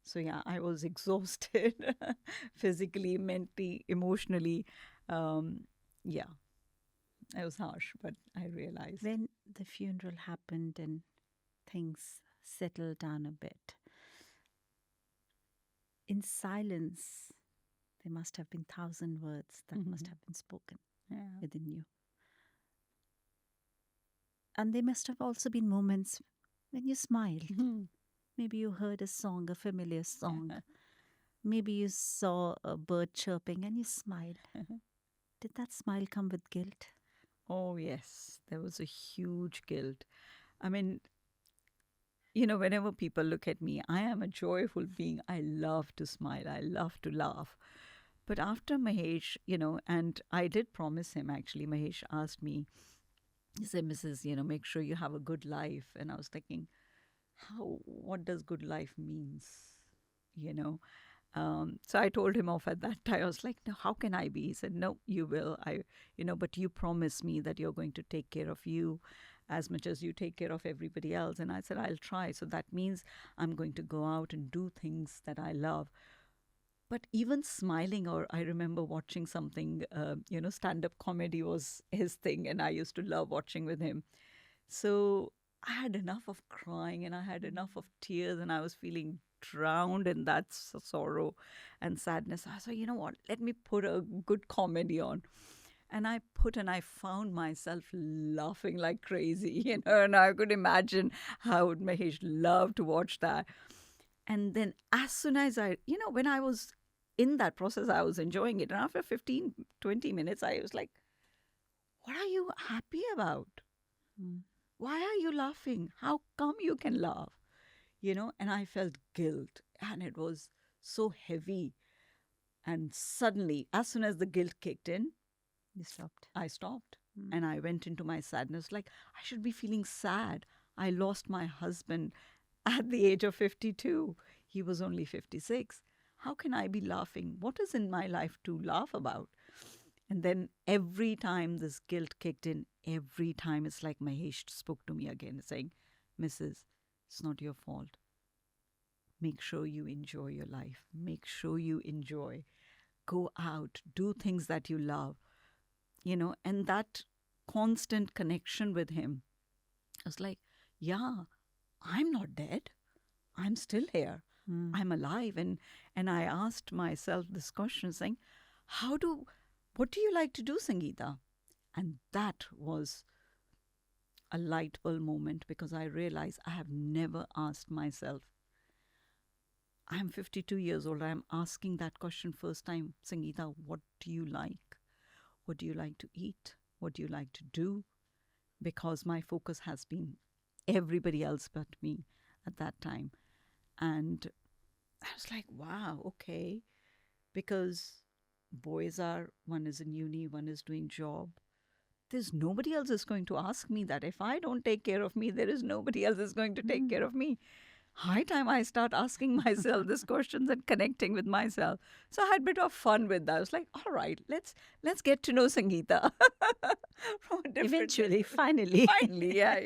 So yeah, I was exhausted physically, mentally, emotionally. Yeah, it was harsh, but I realized. When the funeral happened and things settled down a bit, in silence, there must have been 1,000 words that must have been spoken within you. And there must have also been moments when you smiled. Maybe you heard a song, a familiar song. Maybe you saw a bird chirping and you smiled. Did that smile come with guilt? Oh, yes. There was a huge guilt. I mean, you know, whenever people look at me, I am a joyful being. I love to smile. I love to laugh. But after Mahesh, you know, and I did promise him, actually, Mahesh asked me, he said, Mrs., you know, make sure you have a good life. And I was thinking, what does good life means? You know? So I told him off at that time. I was like, no, how can I be? He said, no, you will. But you promise me that you're going to take care of you as much as you take care of everybody else. And I said, I'll try. So that means I'm going to go out and do things that I love. But even smiling, or I remember watching something, stand up comedy was his thing, and I used to love watching with him. So I had enough of crying and I had enough of tears, and I was feeling drowned in that sorrow and sadness. I said, you know what, let me put a good comedy on. And I found myself laughing like crazy, and I could imagine how would Mahesh love to watch that. And then as soon as when I was in that process, I was enjoying it. And after 15, 20 minutes, I was like, what are you happy about? Mm. Why are you laughing? How come you can laugh? And I felt guilt, and it was so heavy. And suddenly, as soon as the guilt kicked in, You stopped. I stopped Mm. and I went into my sadness. Like, I should be feeling sad. I lost my husband at the age of 52. He was only 56. How can I be laughing? What is in my life to laugh about? And then every time this guilt kicked in, every time it's like Mahesh spoke to me again, saying, Mrs., it's not your fault. Make sure you enjoy your life. Make sure you enjoy. Go out, do things that you love, and that constant connection with him. I was like, yeah, I'm not dead. I'm still here. Mm. I'm alive. And I asked myself this question, saying, what do you like to do, Sangeeta? And that was a light bulb moment, because I realized I have never asked myself. I'm 52 years old. I'm asking that question first time. Sangeeta, what do you like? What do you like to eat? What do you like to do? Because my focus has been everybody else but me at that time. And I was like, wow, okay. Because one is in uni, one is doing job. There's nobody else is going to ask me that. If I don't take care of me, there is nobody else is going to take care of me. High time I start asking myself these questions and connecting with myself. So I had a bit of fun with that. I was like, all right, let's get to know Sangeeta from a different Eventually, angle. finally. Finally, yeah,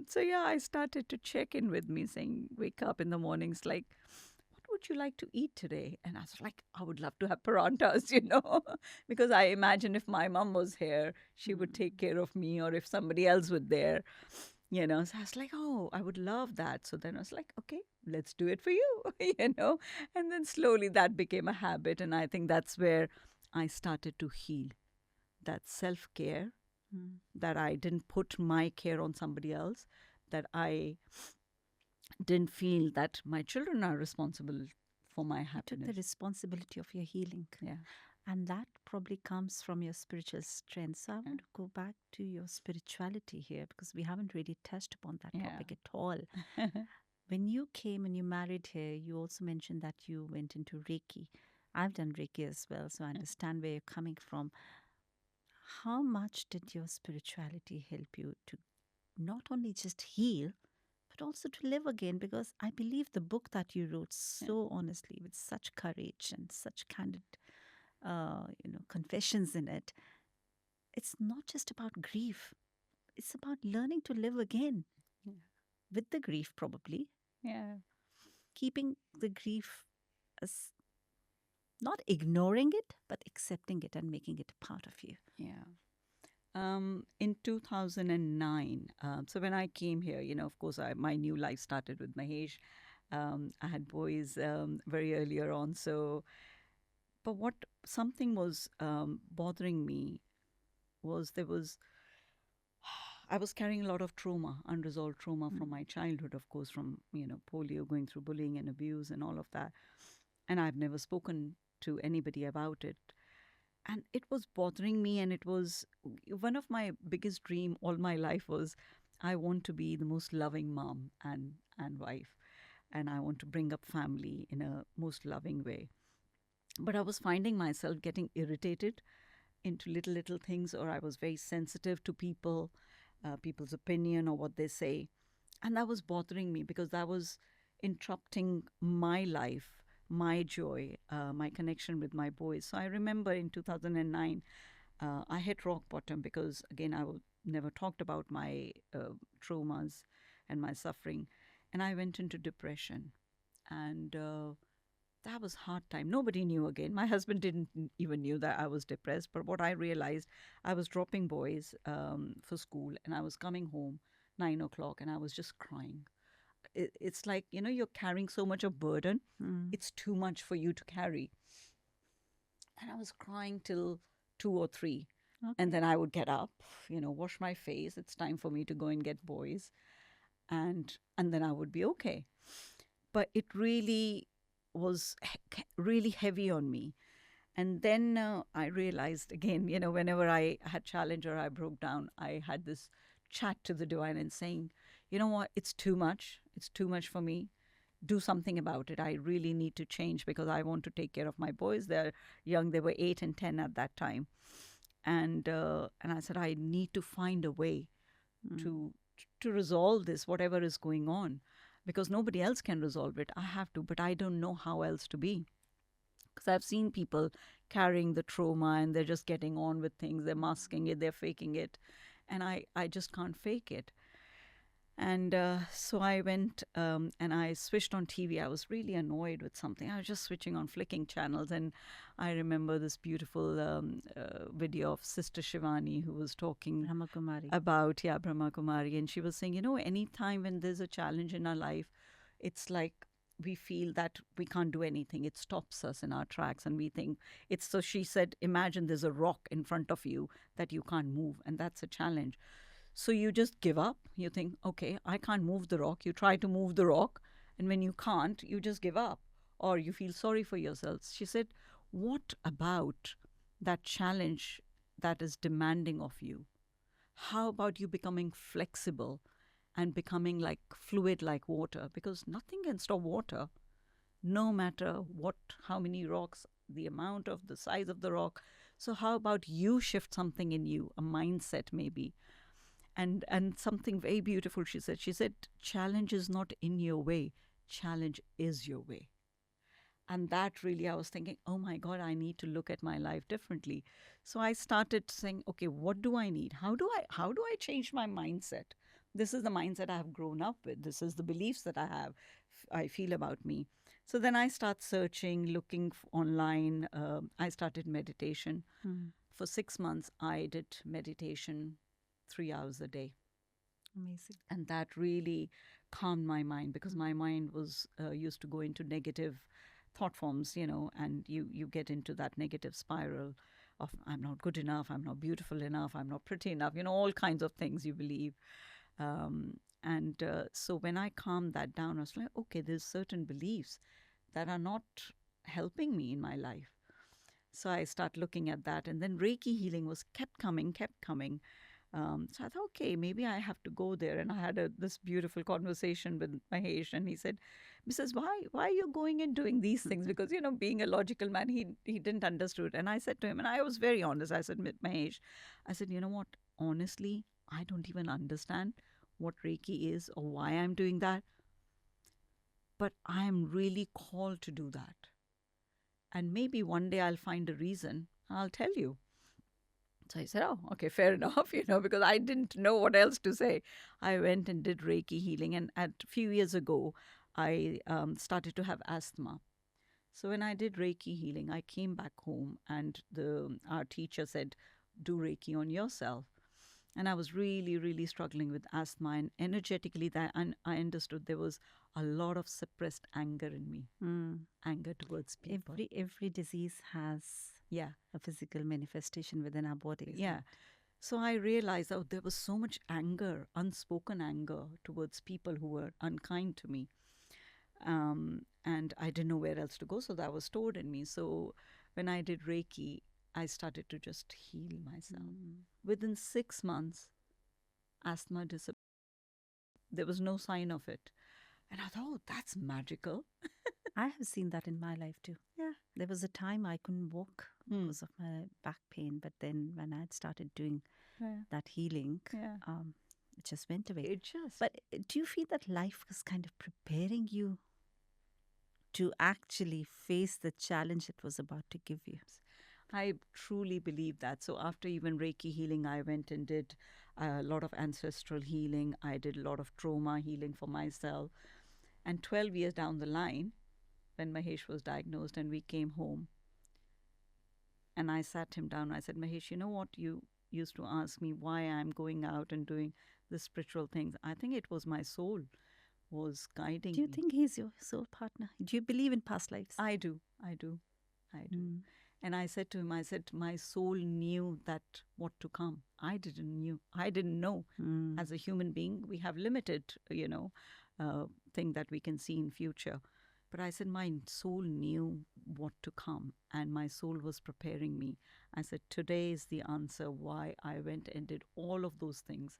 So yeah, I started to check in with me, saying, wake up in the mornings, like, what would you like to eat today? And I was like, I would love to have parantas, because I imagine if my mom was here, she would take care of me, or if somebody else was there. So I was like, oh, I would love that. So then I was like, okay, let's do it for you, And then slowly that became a habit. And I think that's where I started to heal, that self care, Mm. that I didn't put my care on somebody else, that I didn't feel that my children are responsible for my You took the happiness. responsibility of your healing. Yeah. And that probably comes from your spiritual strength. So I Yeah. want to go back to your spirituality here, because we haven't really touched upon that Yeah. topic at all. When you came and you married here, you also mentioned that you went into Reiki. I've done Reiki as well, so I understand where you're coming from. How much did your spirituality help you to not only just heal, but also to live again? Because I believe the book that you wrote so honestly, with such courage and such candid, confessions in it, it's not just about grief. It's about learning to live again Yeah. with the grief, probably Yeah. keeping the grief as not ignoring it, but accepting it and making it a part of you. Yeah. In 2009, so when I came here, of course, my new life started with Mahesh. I had boys very earlier on. So, but what something was bothering me was I was carrying a lot of trauma, unresolved trauma from my childhood, of course, from, polio, going through bullying and abuse and all of that. And I've never spoken to anybody about it. And it was bothering me, and it was one of my biggest dream all my life was, I want to be the most loving mom and wife, and I want to bring up family in a most loving way. But I was finding myself getting irritated into little things, or I was very sensitive to people's opinion or what they say. And that was bothering me, because that was interrupting my life, my joy, my connection with my boys. So I remember in 2009, I hit rock bottom, because, again, never talked about my traumas and my suffering. And I went into depression. And that was hard time. Nobody knew again. My husband didn't even knew that I was depressed. But what I realized, I was dropping boys for school, and I was coming home 9 o'clock, and I was just crying. It's like, you're carrying so much of burden. Mm. It's too much for you to carry. And I was crying till 2 or 3. And Okay. then I would get up, wash my face. It's time for me to go and get boys. And then I would be okay. But it really was really heavy on me. And then I realized again, whenever I had challenge or I broke down, I had this chat to the divine and saying, you know what, it's too much. It's too much for me. Do something about it. I really need to change because I want to take care of my boys. They're young. They were 8 and 10 at that time. And I said, I need to find a way to resolve this, whatever is going on, because nobody else can resolve it. I have to, but I don't know how else to be. Because I've seen people carrying the trauma and they're just getting on with things. They're masking it, they're faking it. And I just can't fake it. And so I went and I switched on TV. I was really annoyed with something. I was just switching on, flicking channels. And I remember this beautiful video of Sister Shivani, who was talking Brahma Kumari. about, Brahma Kumari. And she was saying, any time when there's a challenge in our life, it's like we feel that we can't do anything. It stops us in our tracks. And we think so she said, imagine there's a rock in front of you that you can't move. And that's a challenge. So you just give up. You think, okay, I can't move the rock. You try to move the rock. And when you can't, you just give up or you feel sorry for yourself. She said, what about that challenge that is demanding of you? How about you becoming flexible and becoming like fluid like water? Because nothing can stop water, no matter how many rocks, the amount of the size of the rock. So how about you shift something in you, a mindset maybe? And something very beautiful she said, challenge is not in your way, challenge is your way. And that really, I was thinking, oh my God, I need to look at my life differently. So I started saying, okay, what do I need? How do I change my mindset? This is the mindset I have grown up with. This is the beliefs that I feel about me. So then I start searching, looking online. I started meditation. For 6 months I did meditation 3 hours a day. Amazing. And that really calmed my mind, because my mind was used to go into negative thought forms, and you get into that negative spiral of I'm not good enough, I'm not beautiful enough, I'm not pretty enough, all kinds of things you believe. So when I calmed that down, I was like, okay, there's certain beliefs that are not helping me in my life. So I start looking at that, and then Reiki healing kept coming. So I thought, okay, maybe I have to go there. And I had this beautiful conversation with Mahesh, and he said, Mrs., why are you going and doing these things? Because, being a logical man, he didn't understood. And I said to him, and I was very honest, I said, Mahesh, I said, you know what, honestly, I don't even understand what Reiki is or why I'm doing that. But I am really called to do that. And maybe one day I'll find a reason, and I'll tell you. So I said, oh, okay, fair enough, because I didn't know what else to say. I went and did Reiki healing. And a few years ago, I started to have asthma. So when I did Reiki healing, I came back home and our teacher said, do Reiki on yourself. And I was really, really struggling with asthma. And energetically, I understood there was a lot of suppressed anger in me, anger towards people. Every disease has a physical manifestation within our bodies. Yeah. So I realized, there was so much anger, unspoken anger towards people who were unkind to me. And I didn't know where else to go. So that was stored in me. So when I did Reiki, I started to just heal myself. Within 6 months, asthma disappeared. There was no sign of it. And I thought, that's magical. I have seen that in my life too. Yeah. There was a time I couldn't walk because of my back pain. But then when I had started doing that healing, it just went away. But do you feel that life was kind of preparing you to actually face the challenge it was about to give you? I truly believe that. So after even Reiki healing, I went and did a lot of ancestral healing. I did a lot of trauma healing for myself. And 12 years down the line, when Mahesh was diagnosed and we came home. And I sat him down. I said, Mahesh, you know what? You used to ask me why I'm going out and doing the spiritual things. I think it was my soul was guiding Do you me. think he's your soul partner? Do you believe in past lives? I do. I do. I do. Mm. And I said to him, I said, my soul knew that what to come. I didn't know. Mm. As a human being, we have limited, thing that we can see in future. But I said, my soul knew what to come, and my soul was preparing me. I said, today is the answer why I went and did all of those things: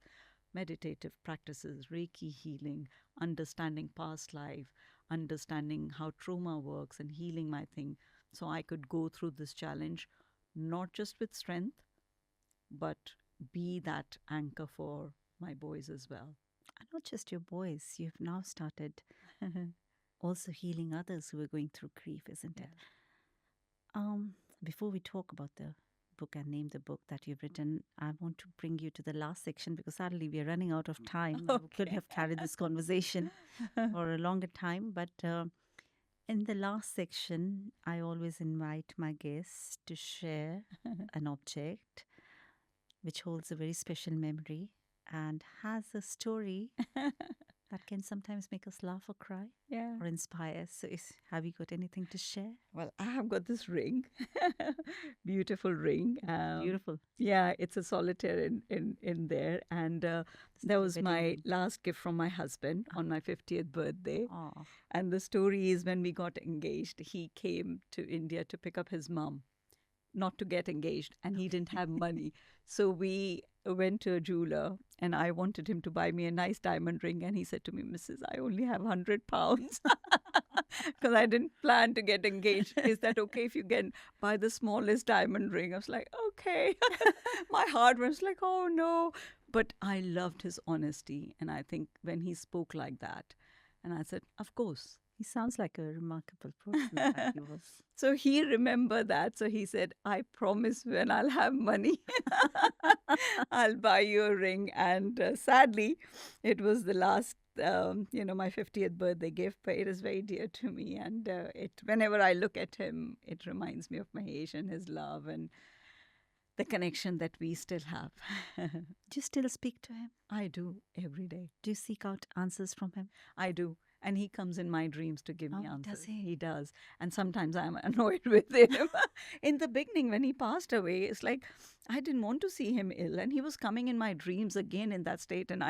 meditative practices, Reiki healing, understanding past life, understanding how trauma works, and healing my thing, so I could go through this challenge not just with strength, but be that anchor for my boys as well. And not just your boys, you've now started also healing others who are going through grief, isn't it? Um, Before we talk about the book and name the book that you've written, I want to bring you to the last section because sadly we are running out of time. We could Okay. have carried this conversation for a longer time, but in the last section, I always invite my guests to share an object which holds a very special memory and has a story that can sometimes make us laugh or cry Yeah. or inspire. So, have you got anything to share? Well, I have got this ring, beautiful ring. Beautiful. Yeah, it's a solitaire in there, and This is that your was wedding my ring. last gift from my husband on my 50th birthday. Oh, And the story is, when we got engaged, he came to India to pick up his mum, not to get engaged, and he didn't have money. So we went to a jeweler, and I wanted him to buy me a nice diamond ring. And he said to me, Mrs., I only have £100 because I didn't plan to get engaged. Is that okay if you can buy the smallest diamond ring? I was like, okay. My heart was like, oh no. But I loved his honesty. And I think when he spoke like that, and I said, of course. he sounds like a remarkable person that he was. So he remembered that. So he said, I promise when I'll have money, I'll buy you a ring. And sadly, it was the last, my 50th birthday gift, but it is very dear to me. And whenever I look at him, it reminds me of Mahesh and his love and the connection that we still have. Do you still speak to him? I do every day. Do you seek out answers from him? I do. And he comes in my dreams to give me Oh, answers. does he? He does. And sometimes I'm annoyed with him. In the beginning, when he passed away, it's like I didn't want to see him ill. And he was coming in my dreams again in that state. And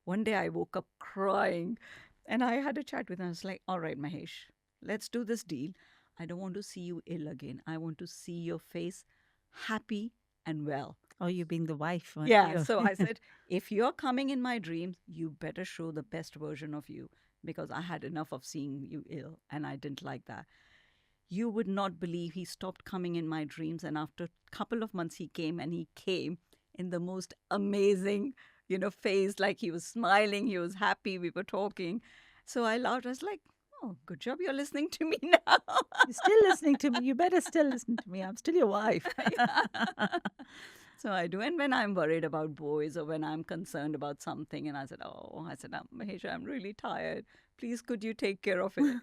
one day I woke up crying. And I had a chat with him. I was like, all right, Mahesh, let's do this deal. I don't want to see you ill again. I want to see your face happy and well. Or you being the wife? Weren't Yeah. you? So I said, if you're coming in my dreams, you better show the best version of you, because I had enough of seeing you ill and I didn't like that. You would not believe he stopped coming in my dreams. And after a couple of months, he came, and he came in the most amazing, face, like he was smiling, he was happy, we were talking. So I laughed. I was like, oh, good job you're listening to me now. You're still listening to me. You better still listen to me. I'm still your wife. So I do. And when I'm worried about boys, or when I'm concerned about something, and I said, Mahesh, I'm really tired. Please, could you take care of it?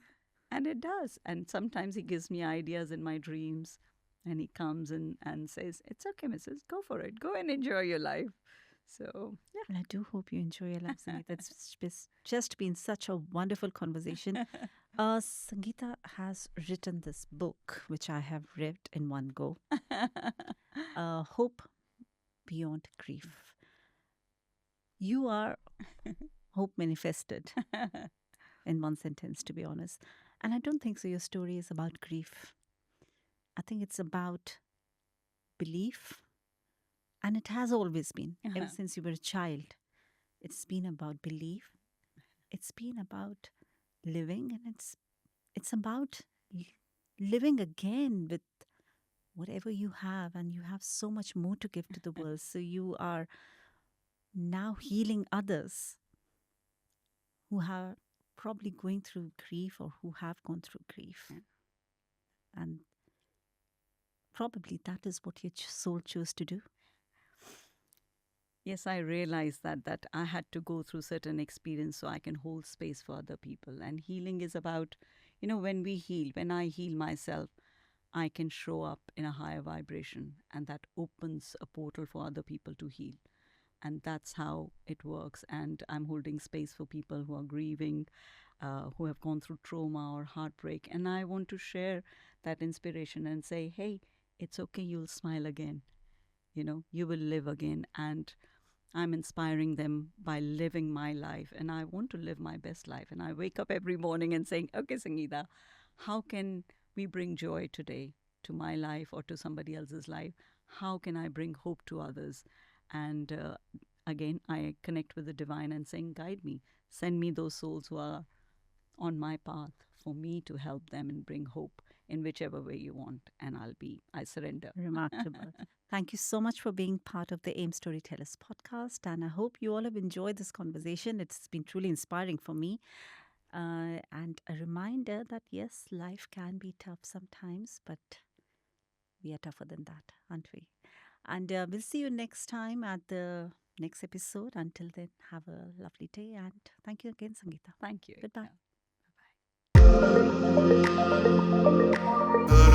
And it does. And sometimes he gives me ideas in my dreams, and he comes and says, it's okay, Mrs., go for it. Go and enjoy your life. So, yeah. And I do hope you enjoy your life, Sangeeta. It's just been such a wonderful conversation. Sangeeta has written this book, which I have read in one go. Hope Beyond Grief. You are hope manifested in one sentence, to be honest. And I don't think so. Your story is about grief. I think it's about belief. And it has always been, ever since you were a child. It's been about belief. It's been about living, and it's about living again with whatever you have, and you have so much more to give to the world. So you are now healing others who are probably going through grief or who have gone through grief. Yeah. And probably that is what your soul chose to do. Yes, I realized that I had to go through certain experience so I can hold space for other people. And healing is about when we heal, when I heal myself, I can show up in a higher vibration, and that opens a portal for other people to heal. And that's how it works. And I'm holding space for people who are grieving, who have gone through trauma or heartbreak. And I want to share that inspiration and say, hey, it's okay, you'll smile again. You will live again. And I'm inspiring them by living my life. And I want to live my best life. And I wake up every morning and saying, okay, Sangeeta, how can we bring joy today to my life or to somebody else's life? How can I bring hope to others? And again, I connect with the divine and saying, guide me, send me those souls who are on my path for me to help them and bring hope in whichever way you want. And I surrender. Remarkable. Thank you so much for being part of the AIM Storytellers podcast. And I hope you all have enjoyed this conversation. It's been truly inspiring for me. And a reminder that yes, life can be tough sometimes, but we are tougher than that, aren't we? And we'll see you next time at the next episode. Until then, have a lovely day. And thank you again, Sangeeta. Thank you. Goodbye. Yeah. Bye-bye.